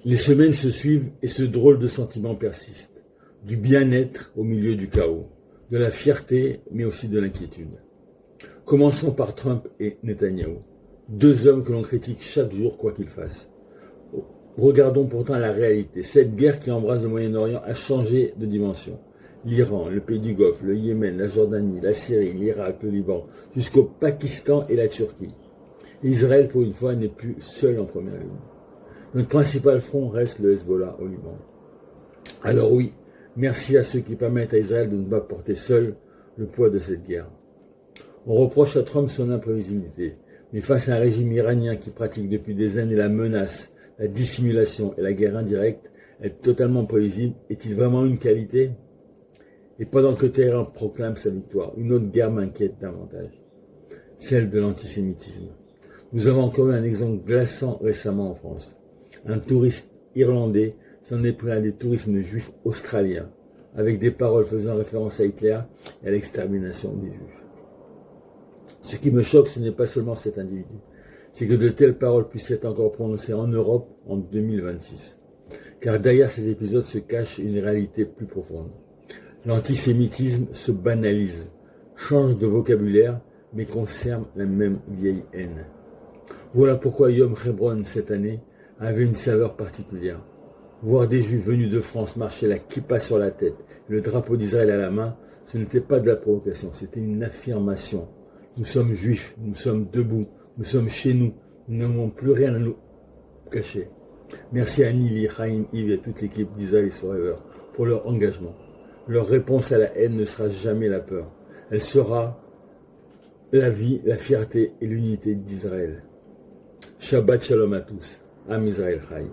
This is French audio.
Les semaines se suivent et ce drôle de sentiment persiste. Du bien-être au milieu du chaos, de la fierté mais aussi de l'inquiétude. Commençons par Trump et Netanyahou, deux hommes que l'on critique chaque jour quoi qu'ils fassent. Regardons pourtant la réalité. Cette guerre qui embrasse le Moyen-Orient a changé de dimension. L'Iran, le pays du Golfe, le Yémen, la Jordanie, la Syrie, l'Irak, le Liban, jusqu'au Pakistan et la Turquie. Israël, pour une fois, n'est plus seul en première ligne. Notre principal front reste le Hezbollah au Liban. Alors oui, merci à ceux qui permettent à Israël de ne pas porter seul le poids de cette guerre. On reproche à Trump son imprévisibilité, mais face à un régime iranien qui pratique depuis des années la menace, la dissimulation et la guerre indirecte, être totalement prévisible est-il vraiment une qualité? Et pendant que Téhéran proclame sa victoire, une autre guerre m'inquiète davantage, celle de l'antisémitisme. Nous avons encore eu un exemple glaçant récemment en France. Un touriste irlandais s'en est pris à des tourismes juifs australiens, avec des paroles faisant référence à Hitler et à l'extermination des juifs. Ce qui me choque, ce n'est pas seulement cet individu, c'est que de telles paroles puissent être encore prononcées en Europe en 2026. Car derrière cet épisode se cache une réalité plus profonde. L'antisémitisme se banalise, change de vocabulaire, mais conserve la même vieille haine. Voilà pourquoi Yom Hebron, cette année, avait une saveur particulière. Voir des Juifs venus de France marcher la kippa sur la tête et le drapeau d'Israël à la main, ce n'était pas de la provocation, c'était une affirmation. Nous sommes Juifs, nous sommes debout, nous sommes chez nous, nous n'avons plus rien à nous cacher. Merci à Nili, Chaim, Yves et à toute l'équipe d'Israël Forever pour leur engagement. Leur réponse à la haine ne sera jamais la peur. Elle sera la vie, la fierté et l'unité d'Israël. Shabbat Shalom à tous. Am Israël Chai.